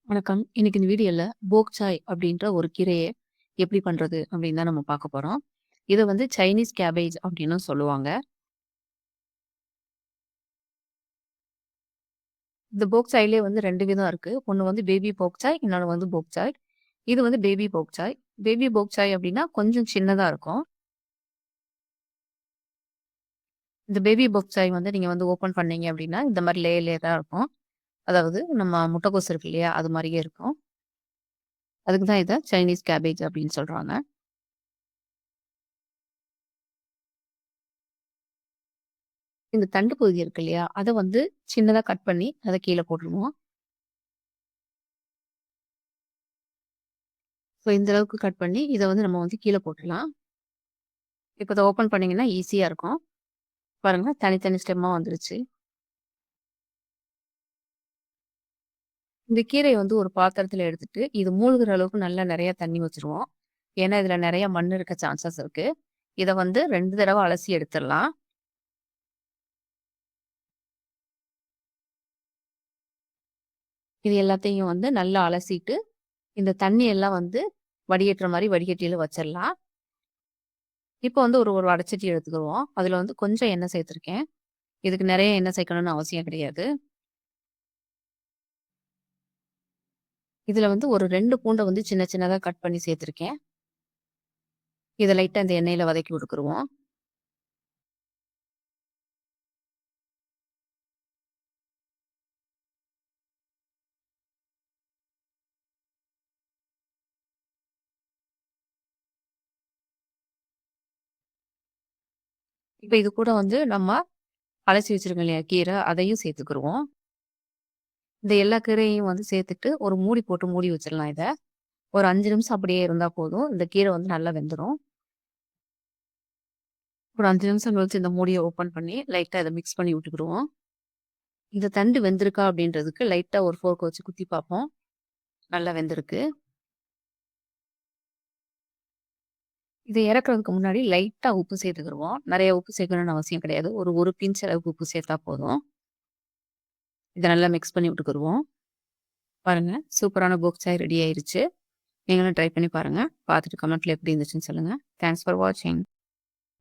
வணக்கம். இன்னைக்கு இந்த வீடியோல போக்சாய் அப்படின்ற ஒரு கீரைய எப்படி பண்றது அப்படின்னு தான் நம்ம பார்க்க போறோம். இத வந்து சைனீஸ் கேபேஜ் அப்படின்னும் சொல்லுவாங்க. இந்த போக்சாய்லயே வந்து 2 விதம் இருக்கு. ஒண்ணு வந்து பேபி போக்சாய், இன்னொன்னு வந்து போக்சாய். இது வந்து பேபி போக்சாய். பேபி போக்சாய் அப்படின்னா கொஞ்சம் சின்னதா இருக்கும். இந்த பேபி போக்சாய் வந்து நீங்க வந்து ஓப்பன் பண்ணீங்க அப்படின்னா, இந்த மாரி லேயர் லேயரா இருக்கும். அதாவது நம்ம முட்டைக்கோஸ் இருக்கு இல்லையா? அது மாரியே இருக்கும். அதுக்கு தான் இத சைனீஸ் கேபேஜ் அப்படின்னு சொல்றாங்க. இந்த தண்டு பகுதி இருக்கு இல்லையா? அத வந்து சின்னதா கட் பண்ணி அத கீழ போட்டுருவோம். ஸோ இந்த அளவுக்கு கட் பண்ணி, இத வந்து நம்ம வந்து கீழ போட்டுறலாம். இப்ப இத ஓப்பன் பண்ணீங்கன்னா ஈஸியா இருக்கும். பாருங்க தனித்தனி ஸ்டெம்மா வந்துருச்சு. இந்த கீரைய வந்து ஒரு பாத்திரத்துல எடுத்துட்டு, இது மூழ்குற அளவுக்கு நல்லா நெறைய தண்ணி வச்சுருவோம். ஏன்னா, இதுல நெறைய மண் இருக்க சான்சஸ் இருக்கு. இத வந்து 2 தடவ அலசி எடுத்துறலாம். இது எல்லாத்தையும் வந்து நல்லா அலசிட்டு, இந்த தண்ணி எல்லாம் வந்து வடிகட்டுற மாரி வடிகட்டியில வச்சிரலாம். இப்ப வந்து ஒரு ஒரு வடச்சட்டி எடுத்துக்குருவோம். அதுல வந்து கொஞ்சம் எண்ணெய் சேர்த்துருக்கேன். இதுக்கு நெறைய எண்ணெய் சேர்க்கணும்னு அவசியம் கிடையாது. இதுல வந்து ஒரு 2 பூண்ட வந்து சின்ன சின்னதா கட் பண்ணி சேர்த்துருக்கேன். இத லைட்டா இந்த எண்ணெயில வதக்கி விட்டுக்குருவோம். இப்ப இது கூட வந்து நம்ம அலசி வச்சிருக்கோம் இல்லையா கீரை, அதையும் சேர்த்துக்குருவோம். இந்த எல்லா கீரையையும் வந்து சேர்த்துட்டு, ஒரு மூடி போட்டு மூடி வச்சிடலாம் இத. ஒரு 5 நிமிஷம் அப்படியே இருந்தா போதும். இந்த கீரை வந்து நல்லா வெந்துரும். ஒரு 5 நிமிஷம் கழிச்சு இந்த மூடிய ஓப்பன் பண்ணி, லைட்டா இத மிக்ஸ் பண்ணி விட்டுக்குருவோம். இந்த தண்டு வெந்திருக்கா அப்படின்றதுக்கு லைட்டா ஒரு ஃபோர்க் வச்சு குத்தி பார்ப்போம். நல்லா வெந்திருக்கு. இத இறக்குறதுக்கு முன்னாடி லைட்டா உப்பு சேர்த்துக்குருவோம். நெறைய உப்பு சேர்க்கணும்னு அவசியம் கிடையாது. ஒரு 1 பிஞ்ச் அளவுக்கு உப்பு சேர்த்தா போதும். இத நல்லா மிக்ஸ் பண்ணி விட்டுக்குருவோம். பாருங்க, சூப்பரான போக் சாய் ரெடி ஆயிருச்சு. நீங்களும் ட்ரை பண்ணி பாருங்க. பார்த்துட்டு கமெண்ட்ல எப்படி இருந்துச்சுன்னு சொல்லுங்க. தேங்க்ஸ் ஃபார் வாட்சிங்.